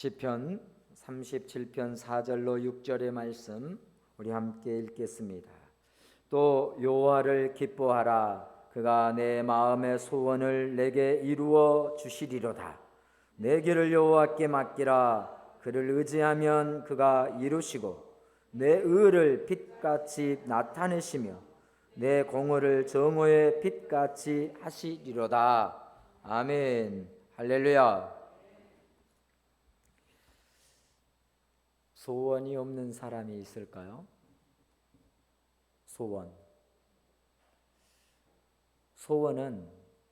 시편 37편 4절로 6절의 말씀 우리 함께 읽겠습니다. 또 여호와를 기뻐하라. 그가 내 마음의 소원을 내게 이루어 주시리로다. 내 길을 여호와께 맡기라. 그를 의지하면 그가 이루시고 내 의를 빛같이 나타내시며 내 공의를 정오의 빛같이 하시리로다. 아멘. 할렐루야. 소원이 없는 사람이 있을까요? 소원은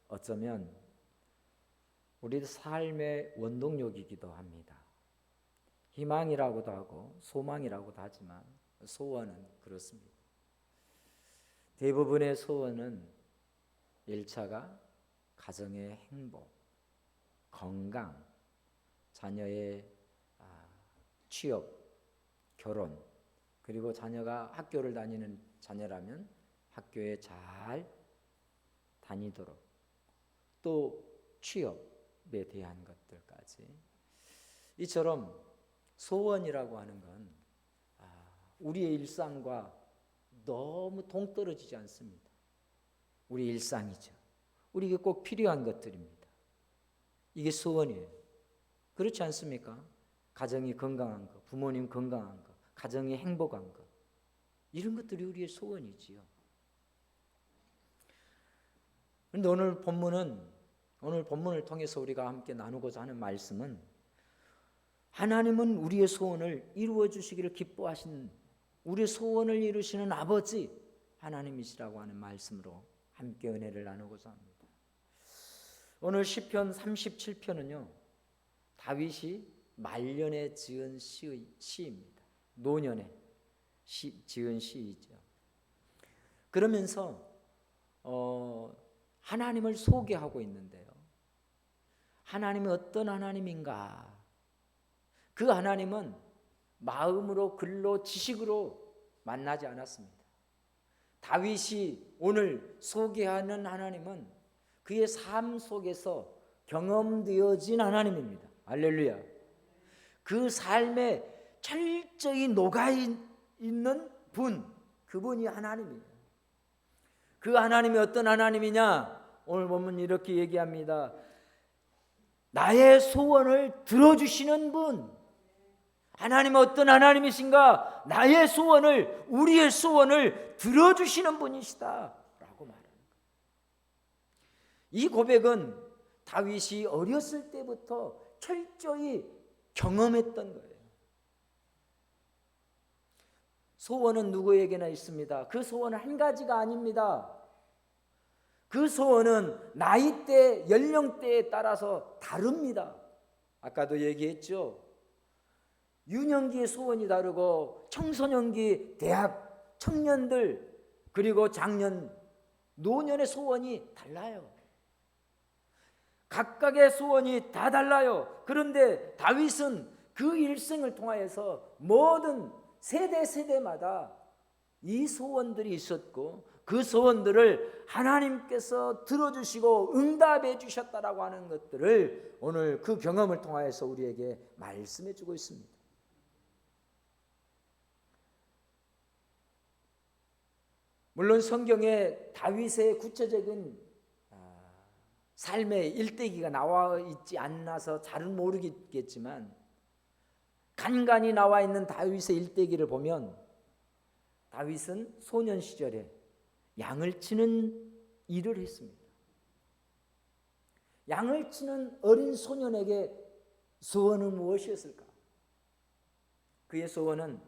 어쩌면 우리 삶의 원동력이기도 합니다. 희망이라고도 하고 소망이라고도 하지만 소원은 그렇습니다. 대부분의 소원은 1차가 가정의 행복, 건강, 자녀의 취업, 결혼, 그리고 자녀가 학교를 다니는 자녀라면 학교에 잘 다니도록, 또 취업에 대한 것들까지. 이처럼 소원이라고 하는 건 우리의 일상과 너무 동떨어지지 않습니다. 우리 일상이죠. 우리에게 꼭 필요한 것들입니다. 이게 소원이에요. 그렇지 않습니까? 가정이 건강한 것, 부모님 건강한 것, 가정이 행복한 것, 이런 것들이 우리의 소원이지요. 그런데 오늘 본문을 통해서 우리가 함께 나누고자 하는 말씀은 하나님은 우리의 소원을 이루어 주시기를 기뻐하신, 우리의 소원을 이루시는 아버지 하나님이시라고 하는 말씀으로 함께 은혜를 나누고자 합니다. 오늘 시편 37편은요, 다윗이 말년에 지은 시입니다. 노년에 지은 시이죠. 그러면서 하나님을 소개하고 있는데요. 하나님이 어떤 하나님인가? 그 하나님은 마음으로, 글로, 지식으로 만나지 않았습니다. 다윗이 오늘 소개하는 하나님은 그의 삶 속에서 경험되어진 하나님입니다. 할렐루야. 그 삶에 철저히 녹아있는 분, 그분이 하나님이에요. 그 하나님이 어떤 하나님이냐? 오늘 보면 이렇게 얘기합니다. 나의 소원을 들어주시는 분. 하나님은 어떤 하나님이신가? 나의 소원을, 우리의 소원을 들어주시는 분이시다 라고 말하는 거예요. 이 고백은 다윗이 어렸을 때부터 철저히 경험했던 거예요. 소원은 누구에게나 있습니다. 그 소원은 한 가지가 아닙니다. 그 소원은 나이대, 연령대에 따라서 다릅니다. 아까도 얘기했죠. 유년기의 소원이 다르고 청소년기, 대학, 청년들, 그리고 장년, 노년의 소원이 달라요. 각각의 소원이 다 달라요. 그런데 다윗은 그 일생을 통하여서 모든 세대마다 이 소원들이 있었고 그 소원들을 하나님께서 들어주시고 응답해 주셨다라고 하는 것들을 오늘 그 경험을 통하여서 우리에게 말씀해 주고 있습니다. 물론 성경에 다윗의 구체적인 삶의 일대기가 나와 있지 않아서 잘은 모르겠지만 간간히 나와 있는 다윗의 일대기를 보면 다윗은 소년 시절에 양을 치는 일을 했습니다. 양을 치는 어린 소년에게 소원은 무엇이었을까? 그의 소원은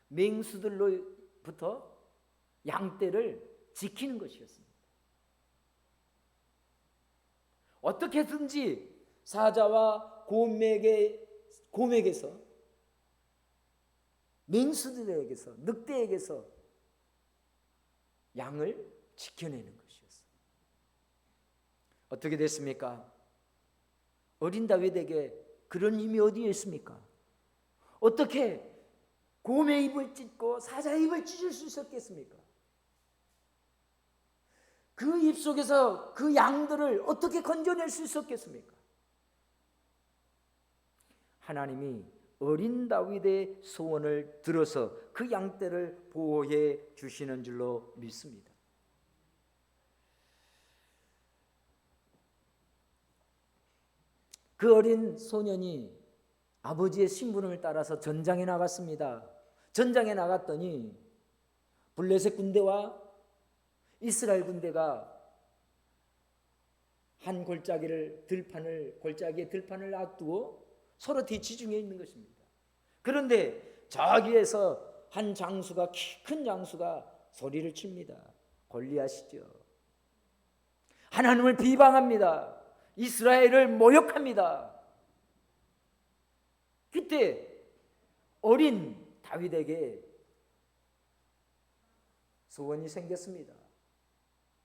맹수들로부터 양떼를 지키는 것이었습니다. 어떻게든지 사자와 곰에게서, 맹수들에게서, 늑대에게서 양을 지켜내는 것이었어요. 어떻게 됐습니까? 어린 다윗에게 그런 힘이 어디에 있습니까? 어떻게 곰의 입을 찢고 사자의 입을 찢을 수 있었겠습니까? 그 입속에서 그 양들을 어떻게 건져낼 수 있었겠습니까? 하나님이 어린 다윗의 소원을 들어서 그 양떼를 보호해 주시는 줄로 믿습니다. 그 어린 소년이 아버지의 심부름을 따라서 전장에 나갔습니다. 전장에 나갔더니 블레셋 군대와 이스라엘 군대가 한 골짜기의 들판을 놔두고 서로 대치 중에 있는 것입니다. 그런데 저기에서 한 장수가, 키 큰 장수가 소리를 칩니다. 골리앗이죠. 하나님을 비방합니다. 이스라엘을 모욕합니다. 그때 어린 다윗에게 소원이 생겼습니다.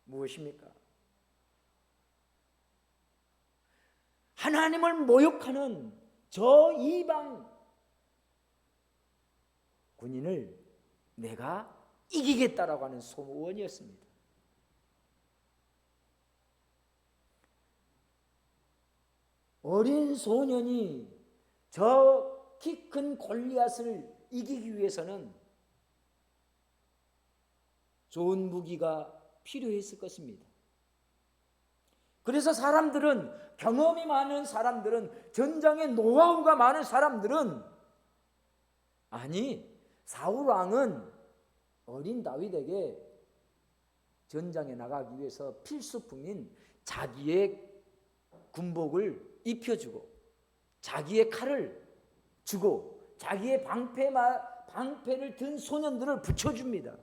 무엇입니까? 하나님을 모욕하는 저 이방 군인을 내가 이기겠다라고 하는 소원이었습니다. 어린 소년이 저 키 큰 골리앗을 이기기 위해서는 좋은 무기가 필요했을 것입니다. 그래서 경험이 많은 사람들은, 전장에 노하우가 많은 사람들은, 아니, 사울 왕은 어린 다윗에게 전장에 나가기 위해서 필수품인 자기의 군복을 입혀주고 자기의 칼을 주고 자기의 방패를 든 소년들을 붙여줍니다.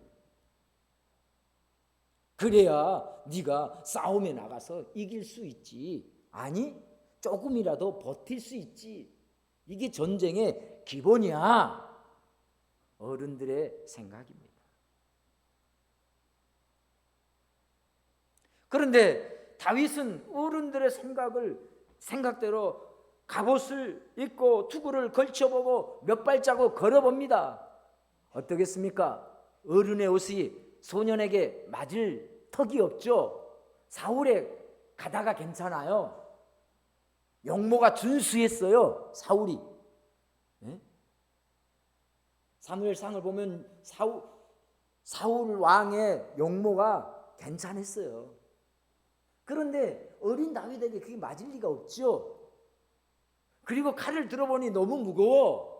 그래야 네가 싸움에 나가서 이길 수 있지. 아니, 조금이라도 버틸 수 있지. 이게 전쟁의 기본이야. 어른들의 생각입니다. 그런데 다윗은 어른들의 생각대로 갑옷을 입고 투구를 걸쳐보고 몇 발자국 걸어봅니다. 어떻겠습니까? 어른의 옷이 소년에게 맞을 턱이 없죠. 사울의 가다가 괜찮아요. 용모가 준수했어요. 사울이. 네? 사무엘상을 보면 사울 왕의 용모가 괜찮았어요. 그런데 어린 다윗에게 그게 맞을 리가 없죠. 그리고 칼을 들어보니 너무 무거워.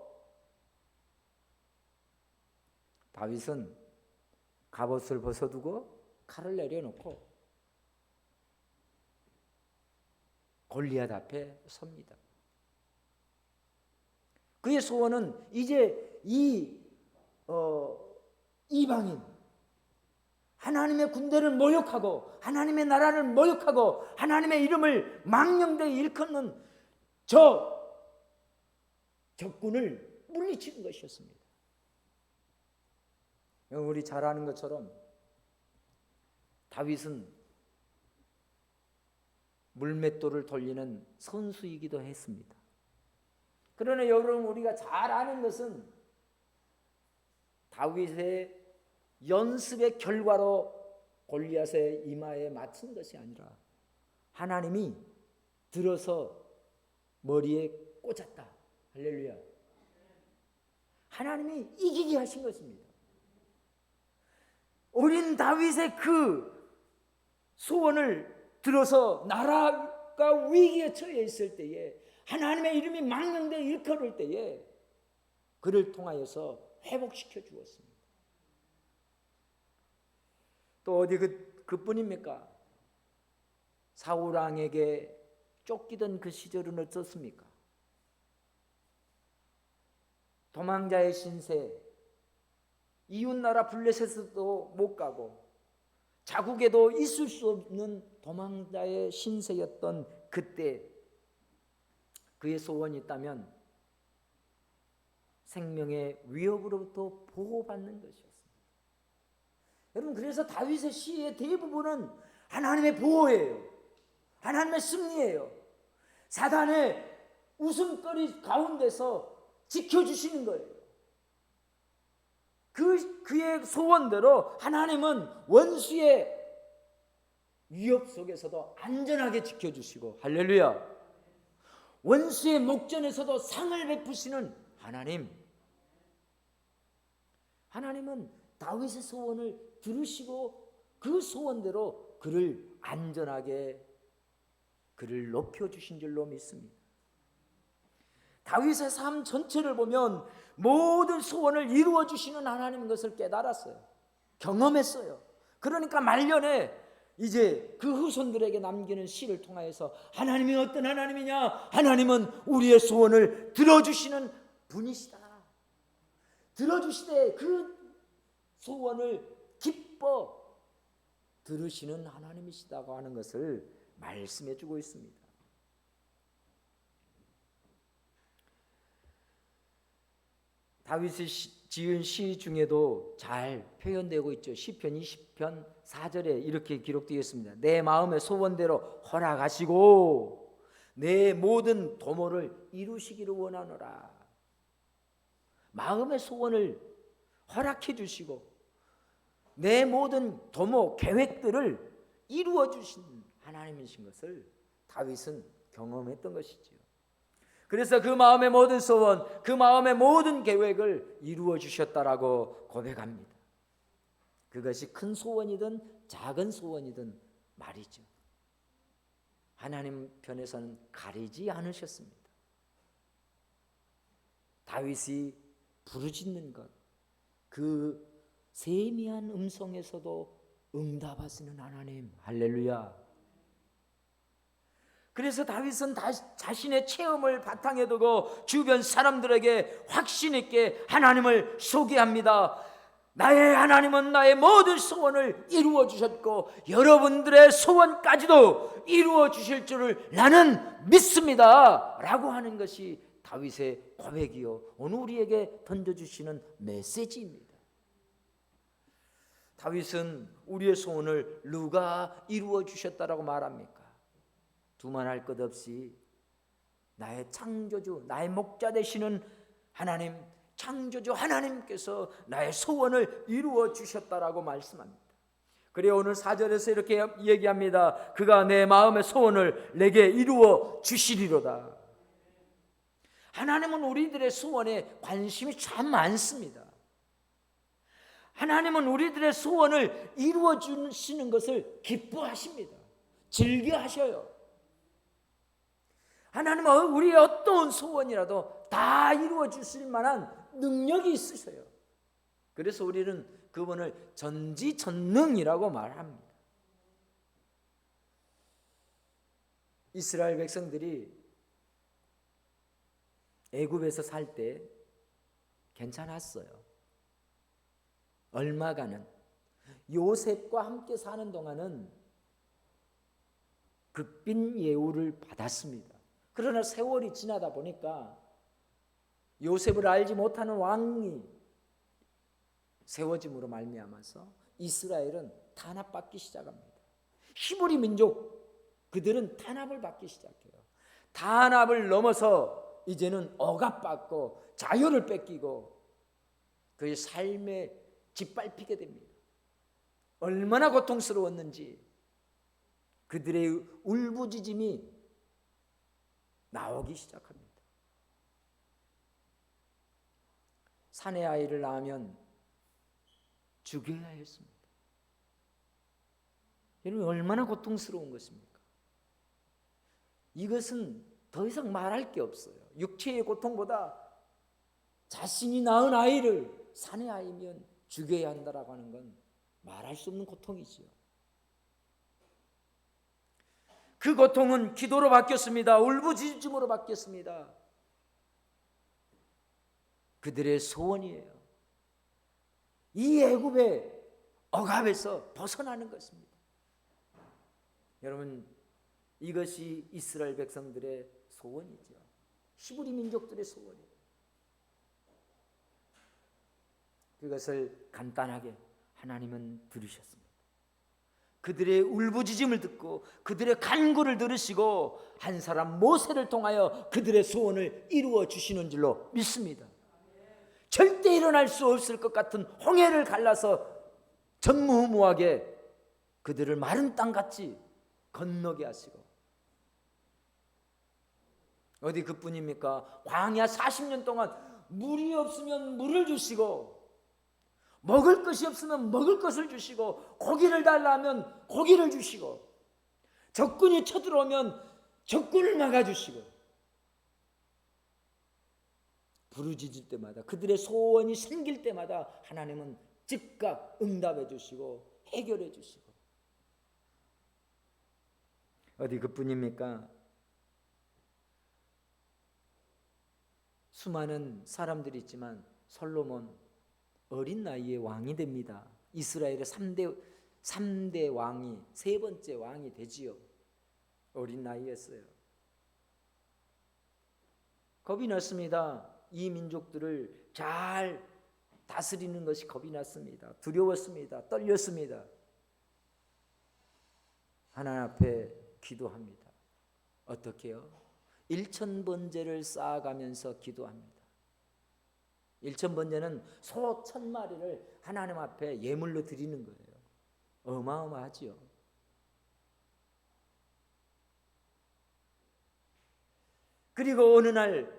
다윗은 갑옷을 벗어두고 칼을 내려놓고 골리앗 앞에 섭니다. 그의 소원은 이제 이방인, 하나님의 군대를 모욕하고 하나님의 나라를 모욕하고 하나님의 이름을 망령되이 일컫는 저 적군을 물리치는 것이었습니다. 우리 잘 아는 것처럼 다윗은 물맷돌을 돌리는 선수이기도 했습니다. 그러나 여러분, 우리가 잘 아는 것은 다윗의 연습의 결과로 골리앗의 이마에 맞힌 것이 아니라 하나님이 들어서 머리에 꽂았다. 할렐루야. 하나님이 이기게 하신 것입니다. 어린 다윗의 그 소원을 들어서 나라가 위기에 처해 있을 때에, 하나님의 이름이 망령되어 일컬을 때에 그를 통하여서 회복시켜 주었습니다. 또 어디 그뿐입니까? 사울 왕에게 쫓기던 그 시절은 어떻습니까? 도망자의 신세, 이웃나라 블레셋에도 못 가고 자국에도 있을 수 없는 도망자의 신세였던 그때 그의 소원이 있다면 생명의 위협으로부터 보호받는 것이었습니다. 여러분, 그래서 다윗의 시의 대부분은 하나님의 보호예요. 하나님의 승리예요. 사단의 웃음거리 가운데서 지켜주시는 거예요. 그의 소원대로 하나님은 원수의 위협 속에서도 안전하게 지켜주시고, 할렐루야, 원수의 목전에서도 상을 베푸시는 하나님. 하나님은 다윗의 소원을 들으시고 그 소원대로 그를 안전하게 그를 높여주신 줄로 믿습니다. 다윗의 삶 전체를 보면 모든 소원을 이루어주시는 하나님인 것을 깨달았어요. 경험했어요. 그러니까 말년에 이제 그 후손들에게 남기는 시를 통하여서 하나님이 어떤 하나님이냐? 하나님은 우리의 소원을 들어주시는 분이시다. 들어주시되 그 소원을 기뻐 들으시는 하나님이시다고 하는 것을 말씀해 주고 있습니다. 다윗이 지은 시 중에도 잘 표현되고 있죠. 시편 20편 4절에 이렇게 기록되어 있습니다. 내 마음의 소원대로 허락하시고 내 모든 도모를 이루시기를 원하노라. 마음의 소원을 허락해 주시고 내 모든 도모 계획들을 이루어 주신 하나님이신 것을 다윗은 경험했던 것이지요. 그래서 그 마음의 모든 소원, 그 마음의 모든 계획을 이루어 주셨다라고 고백합니다. 그것이 큰 소원이든 작은 소원이든 말이죠. 하나님 편에서는 가리지 않으셨습니다. 다윗이 부르짖는 것, 그 세미한 음성에서도 응답하시는 하나님, 할렐루야. 그래서 다윗은 자신의 체험을 바탕에 두고 주변 사람들에게 확신 있게 하나님을 소개합니다. 나의 하나님은 나의 모든 소원을 이루어 주셨고 여러분들의 소원까지도 이루어 주실 줄을 나는 믿습니다 라고 하는 것이 다윗의 고백이요 오늘 우리에게 던져주시는 메시지입니다. 다윗은 우리의 소원을 누가 이루어 주셨다라고 말합니까? 두말할 것 없이 나의 창조주, 나의 목자 되시는 하나님, 창조주 하나님께서 나의 소원을 이루어 주셨다라고 말씀합니다. 그리고 오늘 4절에서 이렇게 얘기합니다. 그가 내 마음의 소원을 내게 이루어 주시리로다. 하나님은 우리들의 소원에 관심이 참 많습니다. 하나님은 우리들의 소원을 이루어 주시는 것을 기뻐하십니다. 즐겨하셔요. 하나님은 우리의 어떤 소원이라도 다 이루어 주실 만한 능력이 있으셔요. 그래서 우리는 그분을 전지전능이라고 말합니다. 이스라엘 백성들이 애굽에서 살 때 괜찮았어요. 얼마간은 요셉과 함께 사는 동안은 극빈 예우를 받았습니다. 그러나 세월이 지나다 보니까 요셉을 알지 못하는 왕이 세워짐으로 말미암아서 이스라엘은 탄압받기 시작합니다. 히브리 민족 그들은 탄압을 받기 시작해요. 탄압을 넘어서 이제는 억압받고 자유를 뺏기고 그의 삶에 짓밟히게 됩니다. 얼마나 고통스러웠는지 그들의 울부짖음이 나오기 시작합니다. 사내 아이를 낳으면 죽여야 했습니다. 여러분 얼마나 고통스러운 것입니까? 이것은 더 이상 말할 게 없어요. 육체의 고통보다 자신이 낳은 아이를 사내 아이면 죽여야 한다라고 하는 건 말할 수 없는 고통이지요. 그 고통은 기도로 바뀌었습니다. 울부짖음으로 바뀌었습니다. 그들의 소원이에요. 이 애굽의 억압에서 벗어나는 것입니다. 여러분 이것이 이스라엘 백성들의 소원이죠. 히브리 민족들의 소원이에요. 그것을 간단하게 하나님은 들으셨습니다. 그들의 울부짖음을 듣고 그들의 간구를 들으시고 한 사람 모세를 통하여 그들의 소원을 이루어 주시는 줄로 믿습니다. 절대 일어날 수 없을 것 같은 홍해를 갈라서 전무후무하게 그들을 마른 땅같이 건너게 하시고 어디 그뿐입니까? 광야 40년 동안 물이 없으면 물을 주시고, 먹을 것이 없으면 먹을 것을 주시고, 고기를 달라 하면 고기를 주시고, 적군이 쳐들어오면 적군을 막아주시고, 부르짖을 때마다, 그들의 소원이 생길 때마다 하나님은 즉각 응답해 주시고 해결해 주시고. 어디 그뿐입니까? 수많은 사람들이 있지만 솔로몬 어린 나이에 왕이 됩니다. 이스라엘의 3대 왕이 세 번째 왕이 되지요. 어린 나이였어요. 겁이 났습니다. 이 민족들을 잘 다스리는 것이 겁이 났습니다. 두려웠습니다. 떨렸습니다. 하나님 앞에 기도합니다. 어떻게요? 1000번제를 쌓아가면서 기도합니다. 1000번제는 소 1000마리를 하나님 앞에 예물로 드리는 거예요. 어마어마하지요. 그리고 어느 날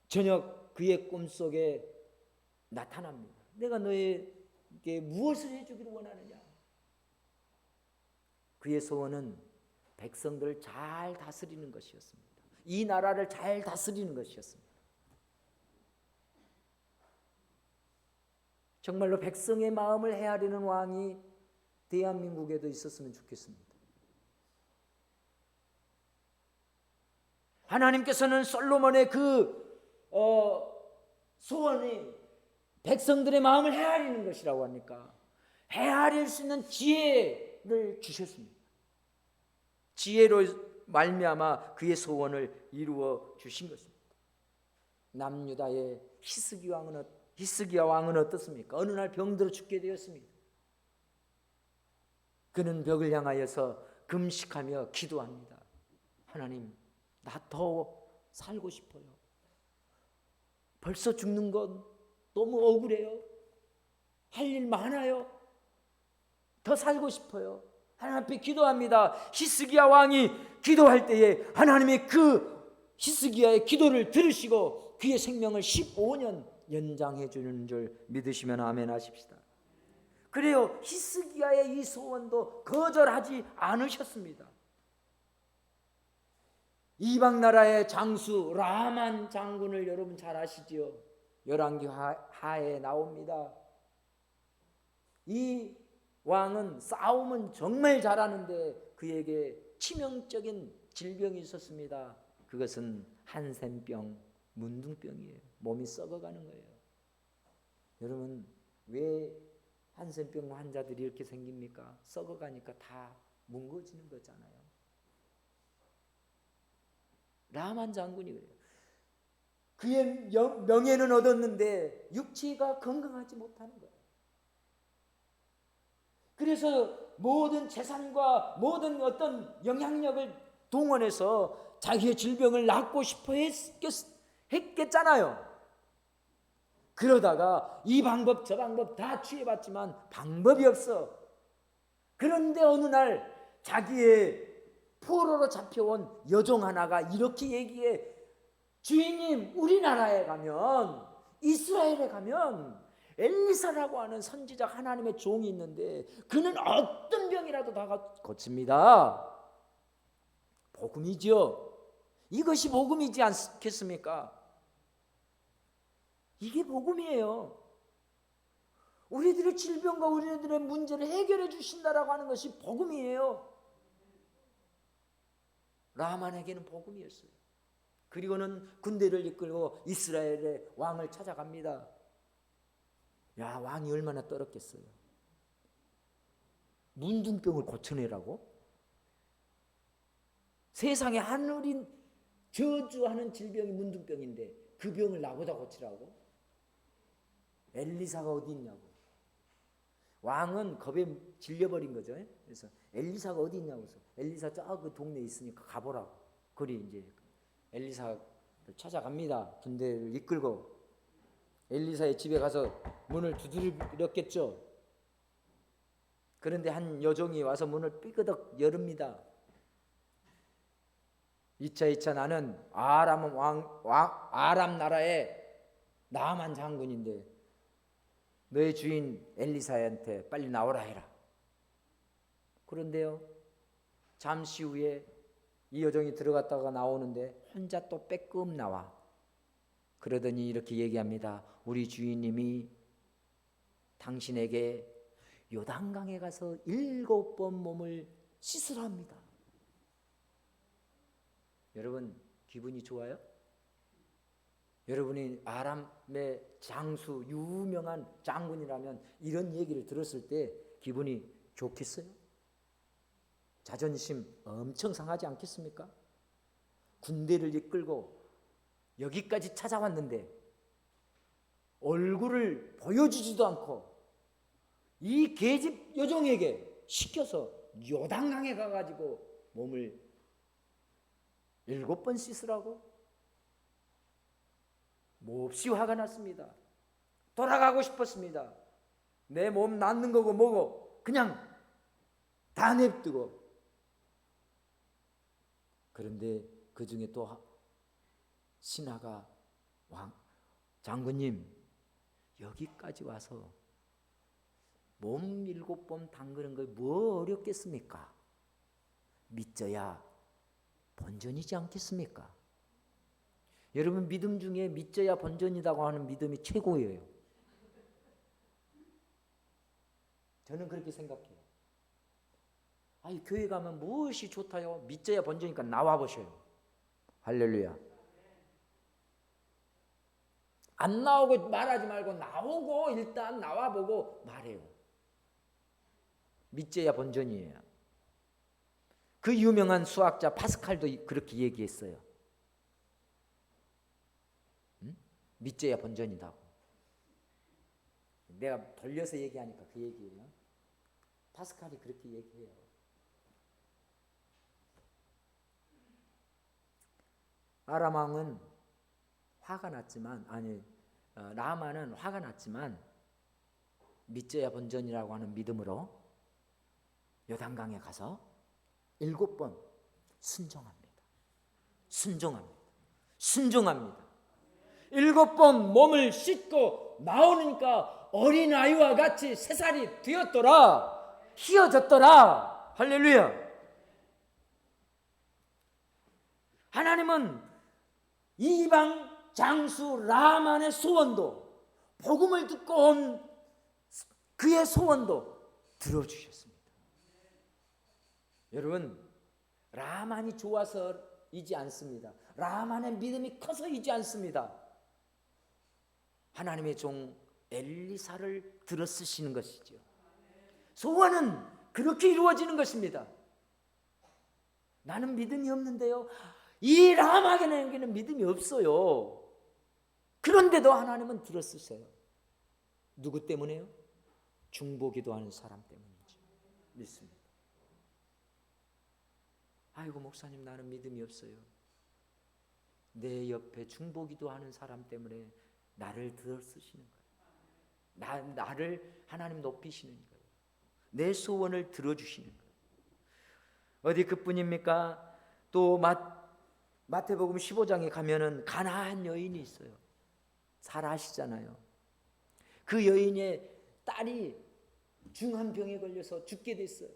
저녁 그의 꿈속에 나타납니다. 내가 너에게 무엇을 해주기를 원하느냐? 그의 소원은 백성들을 잘 다스리는 것이었습니다. 이 나라를 잘 다스리는 것이었습니다. 정말로 백성의 마음을 헤아리는 왕이 대한민국에도 있었으면 좋겠습니다. 하나님께서는 솔로몬의 그 소원이 백성들의 마음을 헤아리는 것이라고 하니까 헤아릴 수 있는 지혜를 주셨습니다. 지혜로 말미암아 그의 소원을 이루어 주신 것입니다. 남유다의 히스기야 왕은 어떻습니까? 어느 날 병들어 죽게 되었습니다. 그는 벽을 향하여서 금식하며 기도합니다. 하나님, 나 더 살고 싶어요. 벌써 죽는 건 너무 억울해요. 할 일 많아요. 더 살고 싶어요. 하나님 앞에 기도합니다. 히스기야 왕이 기도할 때에 하나님이 그 히스기야의 기도를 들으시고 그의 생명을 15년 연장해 주는 줄 믿으시면 아멘 하십시다. 그래요. 히스기야의 이 소원도 거절하지 않으셨습니다. 이방 나라의 장수 라만 장군을 여러분 잘 아시지요? 열왕기 하에 나옵니다. 이 왕은 싸움은 정말 잘하는데 그에게 치명적인 질병이 있었습니다. 그것은 한센병, 문둥병이에요. 몸이 썩어가는 거예요. 여러분, 왜 한센병 환자들이 이렇게 생깁니까? 썩어가니까 다 뭉거지는 거잖아요. 라만 장군이 그래요. 그의 명예는 얻었는데 육체가 건강하지 못하는 거예요. 그래서 모든 재산과 모든 어떤 영향력을 동원해서 자기의 질병을 낫고 싶어 했겠잖아요. 그러다가 이 방법 저 방법 다 취해봤지만 방법이 없어. 그런데 어느 날 자기의 포로로 잡혀온 여종 하나가 이렇게 얘기해. 주인님, 우리나라에 가면, 이스라엘에 가면 엘리사라고 하는 선지자 하나님의 종이 있는데 그는 어떤 병이라도 다 고칩니다. 복음이죠. 이것이 복음이지 않겠습니까? 이게 복음이에요. 우리들의 질병과 우리들의 문제를 해결해 주신다라고 하는 것이 복음이에요. 라만에게는 복음이었어요. 그리고는 군대를 이끌고 이스라엘의 왕을 찾아갑니다. 야, 왕이 얼마나 떨었겠어요. 문둥병을 고쳐내라고? 세상에 하늘인 저주하는 질병이 문둥병인데 그 병을 나보다 고치라고? 엘리사가 어디 있냐고. 왕은 겁에 질려버린 거죠. 그래서 엘리사가 어디 있냐고 해서 엘리사 저 그 동네에 있으니까 가보라고. 그리 이제 엘리사를 찾아갑니다. 군대를 이끌고 엘리사의 집에 가서 문을 두드렸겠죠. 그런데 한 여종이 와서 문을 삐그덕 열읍니다. 이차 나는 아람 나라의 나만 장군인데 너의 주인 엘리사한테 빨리 나오라 해라. 그런데요, 잠시 후에 이 여종이 들어갔다가 나오는데 혼자 또 빼끔 나와. 그러더니 이렇게 얘기합니다. 우리 주인님이 당신에게 요단강에 가서 7번 몸을 씻으라 합니다. 여러분 기분이 좋아요? 여러분이 아람의 장수 유명한 장군이라면 이런 얘기를 들었을 때 기분이 좋겠어요? 자존심 엄청 상하지 않겠습니까? 군대를 이끌고 여기까지 찾아왔는데 얼굴을 보여주지도 않고 이 계집 여종에게 시켜서 요단강에 가가지고 몸을 7번 씻으라고? 몹시 화가 났습니다. 돌아가고 싶었습니다. 내 몸 낫는 거고 뭐고 그냥 다 냅두고. 그런데 그 중에 또 신하가 장군님 여기까지 와서 몸 7번 담그는 거 뭐 어렵겠습니까? 믿져야 본전이지 않겠습니까? 여러분 믿음 중에 믿져야 본전이라고 하는 믿음이 최고예요. 저는 그렇게 생각해요. 아니 교회 가면 무엇이 좋다요? 믿져야 본전이니까 나와 보셔요. 할렐루야. 안 나오고 말하지 말고 나오고 일단 나와보고 말해요. 믿져야 본전이에요. 그 유명한 수학자 파스칼도 그렇게 얘기했어요. 믿져야 본전이다고. 내가 돌려서 얘기하니까 그 얘기예요. 파스칼이 그렇게 얘기해요. 아람 왕은 화가 났지만 라마는 화가 났지만 믿져야 본전이라고 하는 믿음으로 요단강에 가서 7번 순종합니다. 순종합니다. 7번 몸을 씻고 나오니까 어린아이와 같이 새살이 되었더라. 휘어졌더라. 할렐루야. 하나님은 이방 장수 라만의 소원도, 복음을 듣고 온 그의 소원도 들어주셨습니다. 여러분 라만이 좋아서이지 않습니다. 라만의 믿음이 커서이지 않습니다. 하나님의 종 엘리사를 들어 쓰시는 것이죠. 소원은 그렇게 이루어지는 것입니다. 나는 믿음이 없는데요. 이 라마에게는 믿음이 없어요. 그런데도 하나님은 들어 쓰세요. 누구 때문에요? 중보기도하는 사람 때문이죠. 믿습니다. 아이고 목사님 나는 믿음이 없어요. 내 옆에 중보기도하는 사람 때문에 나를 들어 쓰시는 거예요. 나를 하나님 높이시는 거예요. 내 소원을 들어주시는 거예요. 어디 그뿐입니까? 또 마태복음 15장에 가면은 가나안 여인이 있어요. 잘 아시잖아요. 그 여인의 딸이 중한 병에 걸려서 죽게 됐어요.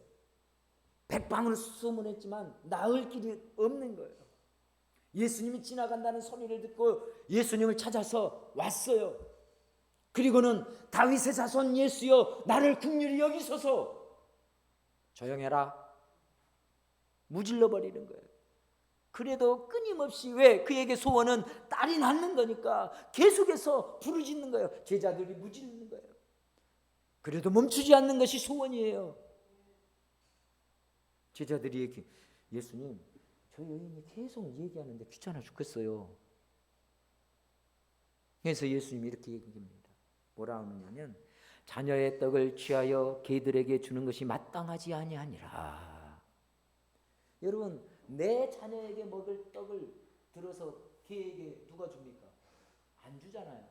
백방으로 수소문했지만 나을 길이 없는 거예요. 예수님이 지나간다는 소리를 듣고 예수님을 찾아서 왔어요. 그리고는 다윗의 자손 예수여 나를 긍휼히 여기소서. 조용해라. 무질러 버리는 거예요. 그래도 끊임없이 왜 그에게 소원은 딸이 낳는 거니까 계속해서 부르짖는 거예요. 제자들이 무짖는 거예요. 그래도 멈추지 않는 것이 소원이에요. 제자들이 예수님 저 여인이 계속 얘기하는데 귀찮아 죽겠어요. 그래서 예수님이 이렇게 얘기합니다. 뭐라 하느냐면 자녀의 떡을 취하여 개들에게 주는 것이 마땅하지 아니하니라. 여러분 내 자녀에게 먹을 떡을 들어서 개에게 누가 줍니까? 안 주잖아요.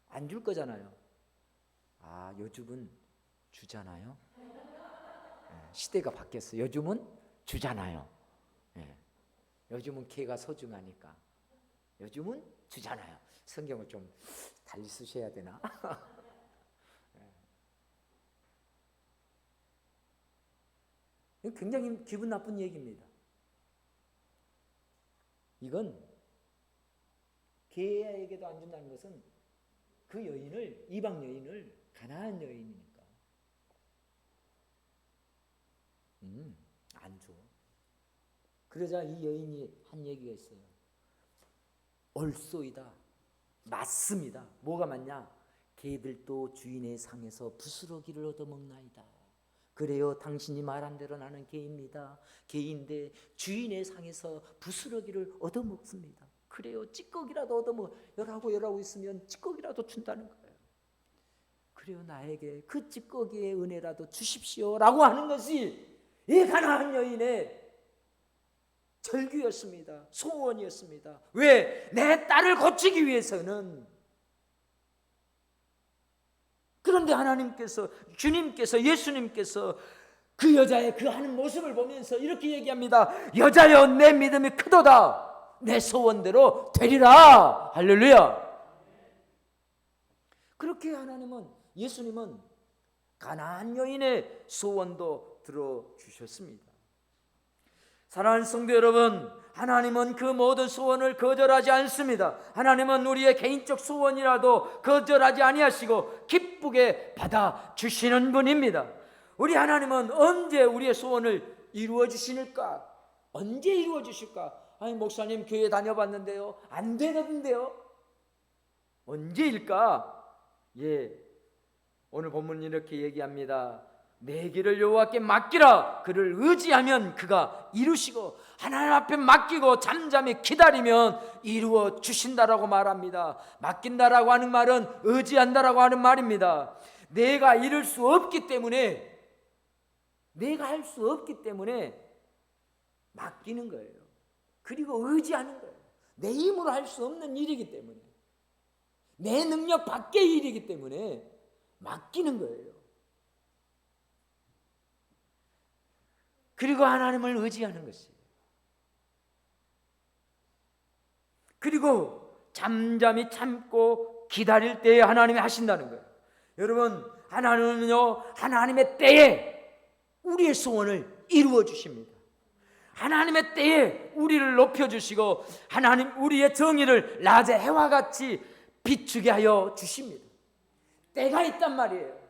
안 줄 거잖아요. 아 요즘은 주잖아요. 시대가 바뀌었어요. 요즘은 주잖아요. 요즘은 개가 소중하니까 요즘은 주잖아요. 성경을 좀 달리 쓰셔야 되나? 굉장히 기분 나쁜 얘기입니다. 이건 개에게도 안 준다는 것은 그 여인을, 이방 여인을, 가나안 여인이니까 안 줘. 그러자 이 여인이 한 얘기가 있어요. 옳소이다. 맞습니다. 뭐가 맞냐? 개들도 주인의 상에서 부스러기를 얻어먹나이다. 그래요, 당신이 말한 대로 나는 개입니다. 개인데 주인의 상에서 부스러기를 얻어먹습니다. 그래요, 찌꺼기라도 열하고 있으면 찌꺼기라도 준다는 거예요. 그래요, 나에게 그 찌꺼기의 은혜라도 주십시오 라고 하는 것이 이 가나안 여인의 절규였습니다. 소원이었습니다. 왜? 내 딸을 고치기 위해서는. 그런데 하나님께서, 주님께서, 예수님께서 그 여자의 그 하는 모습을 보면서 이렇게 얘기합니다. 여자여, 내 믿음이 크도다. 내 소원대로 되리라. 할렐루야. 그렇게 하나님은, 예수님은 가나안 여인의 소원도 들어주셨습니다. 사랑하는 성도 여러분, 하나님은 그 모든 소원을 거절하지 않습니다. 하나님은 우리의 개인적 소원이라도 거절하지 아니하시고 기쁘게 받아주시는 분입니다. 우리 하나님은 언제 우리의 소원을 이루어 주실까? 언제 이루어 주실까? 아니, 목사님 교회 다녀봤는데요, 안 되는데요. 언제일까? 오늘 본문은 이렇게 얘기합니다. 내 길을 여호와께 맡기라. 그를 의지하면 그가 이루시고, 하나님 앞에 맡기고 잠잠히 기다리면 이루어 주신다라고 말합니다. 맡긴다라고 하는 말은 의지한다라고 하는 말입니다. 내가 이룰 수 없기 때문에, 내가 할 수 없기 때문에 맡기는 거예요. 그리고 의지하는 거예요. 내 힘으로 할 수 없는 일이기 때문에, 내 능력 밖의 일이기 때문에 맡기는 거예요. 그리고 하나님을 의지하는 것이에요. 그리고 잠잠히 참고 기다릴 때에 하나님이 하신다는 거예요. 여러분, 하나님은요, 하나님의 때에 우리의 소원을 이루어 주십니다. 하나님의 때에 우리를 높여주시고, 하나님 우리의 정의를 낮의 해와 같이 비추게 하여 주십니다. 때가 있단 말이에요.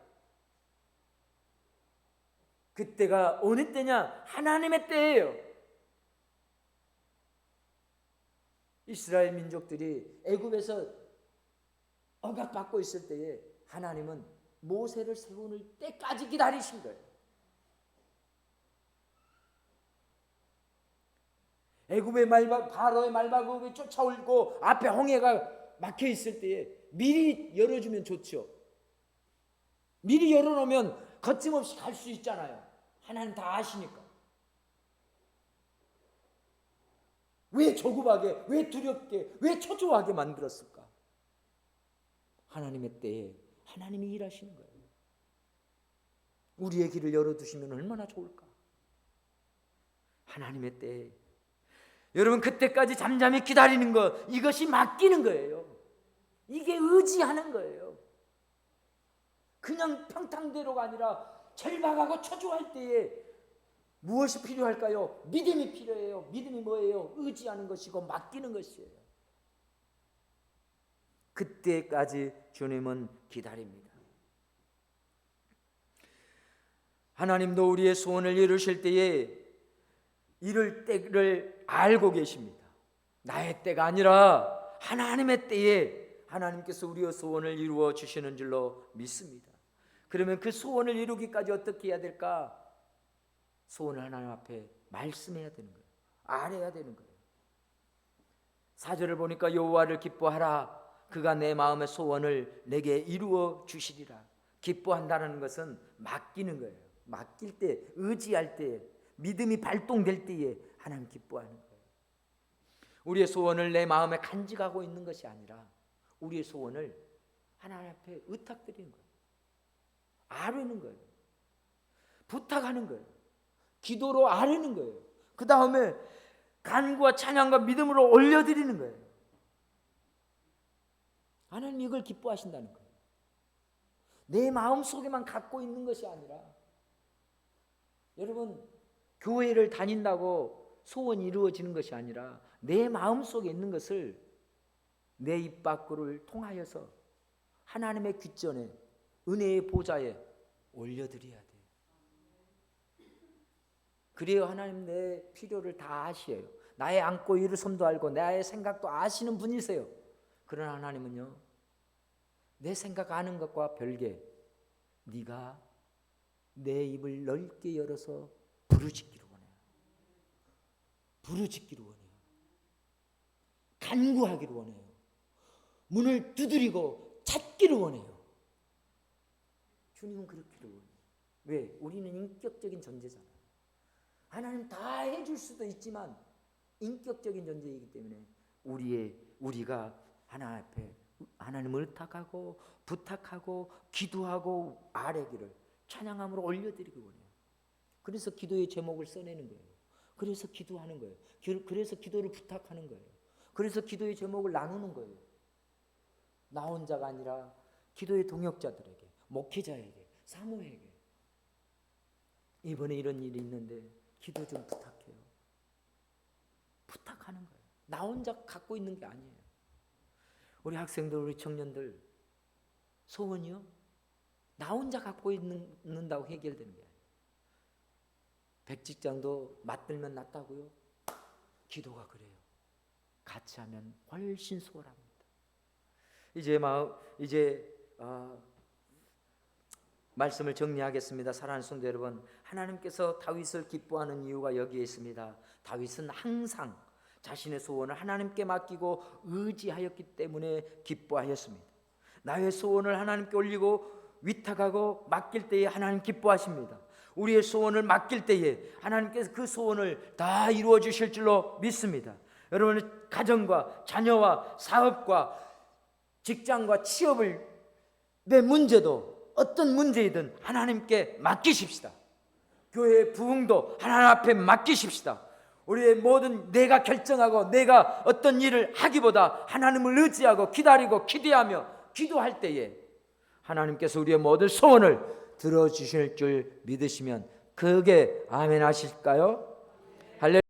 그때가 어느 때냐? 하나님의 때예요. 이스라엘 민족들이 애굽에서 억압받고 있을 때에 하나님은 모세를 세우는 때까지 기다리신 거예요. 애굽의 바로의 말발굽이 쫓아오고 앞에 홍해가 막혀 있을 때에 미리 열어주면 좋죠. 미리 열어놓으면 거침없이 갈 수 있잖아요. 하나님 다 아시니까. 왜 조급하게, 왜 두렵게, 왜 초조하게 만들었을까? 하나님의 때에 하나님이 일하시는 거예요. 우리의 길을 열어두시면 얼마나 좋을까? 하나님의 때에. 여러분, 그때까지 잠잠히 기다리는 것, 이것이 맡기는 거예요. 이게 의지하는 거예요. 그냥 평탄대로가 아니라 절박하고 초조할 때에 무엇이 필요할까요? 믿음이 필요해요. 믿음이 뭐예요? 의지하는 것이고 맡기는 것이에요. 그때까지 주님은 기다립니다. 하나님도 우리의 소원을 이루실 때에 이룰 때를 알고 계십니다. 나의 때가 아니라 하나님의 때에 하나님께서 우리의 소원을 이루어 주시는 줄로 믿습니다. 그러면 그 소원을 이루기까지 어떻게 해야 될까? 소원을 하나님 앞에 말씀해야 되는 거예요. 아뢰야 되는 거예요. 4절을 보니까 여호와를 기뻐하라. 그가 내 마음의 소원을 내게 이루어 주시리라. 기뻐한다는 것은 맡기는 거예요. 맡길 때, 의지할 때, 믿음이 발동될 때에 하나님 기뻐하는 거예요. 우리의 소원을 내 마음에 간직하고 있는 것이 아니라 우리의 소원을 하나님 앞에 의탁드리는 거예요. 아뢰는 거예요. 부탁하는 거예요. 기도로 아뢰는 거예요. 그 다음에 간구와 찬양과 믿음으로 올려드리는 거예요. 하나님 이걸 기뻐하신다는 거예요. 내 마음속에만 갖고 있는 것이 아니라, 여러분 교회를 다닌다고 소원이 이루어지는 것이 아니라 내 마음속에 있는 것을 내 입 밖을 통하여서 하나님의 귓전에, 은혜의 보좌에 올려드려야 돼요. 그래야 하나님 내 필요를 다 아시어요. 나의 안고 이를 손도 알고 나의 생각도 아시는 분이세요. 그러나 하나님은요, 내 생각 아는 것과 별개, 네가 내 입을 넓게 열어서 부르짖기를 원해요. 부르짖기를 원해요. 간구하기를 원해요. 문을 두드리고 찾기를 원해요. 주님은 그렇기를 원해요. 왜? 우리는 인격적인 존재잖아요. 하나님 다 해줄 수도 있지만 인격적인 존재이기 때문에 우리가 하나님 앞에 하나님을 의탁하고 부탁하고 기도하고 아뢰기를 찬양함으로 올려드리기 원해요. 그래서 기도의 제목을 써내는 거예요. 그래서 기도하는 거예요. 그래서 기도를 부탁하는 거예요. 그래서 기도의 제목을 나누는 거예요. 나 혼자가 아니라 기도의 동역자들에게, 목회자에게, 사모에게, 이번에 이런 일이 있는데 기도 좀 부탁해요. 부탁하는 거예요. 나 혼자 갖고 있는 게 아니에요. 우리 학생들, 우리 청년들 소원이요? 나 혼자 갖고 있는다고 해결되는 게 아니에요. 백직장도 맞들면 낫다고요? 기도가 그래요. 같이 하면 훨씬 수월합니다. 이제 말씀을 정리하겠습니다. 사랑하는 성도 여러분, 하나님께서 다윗을 기뻐하는 이유가 여기에 있습니다. 다윗은 항상 자신의 소원을 하나님께 맡기고 의지하였기 때문에 기뻐하였습니다. 나의 소원을 하나님께 올리고 위탁하고 맡길 때에 하나님 기뻐하십니다. 우리의 소원을 맡길 때에 하나님께서 그 소원을 다 이루어 주실 줄로 믿습니다. 여러분의 가정과 자녀와 사업과 직장과 취업을, 내 문제도 어떤 문제이든 하나님께 맡기십시다. 교회의 부흥도 하나님 앞에 맡기십시다. 우리의 모든 내가 결정하고 내가 어떤 일을 하기보다 하나님을 의지하고 기다리고 기대하며 기도할 때에 하나님께서 우리의 모든 소원을 들어주실 줄 믿으시면 그게 아멘 하실까요? 할렐루야.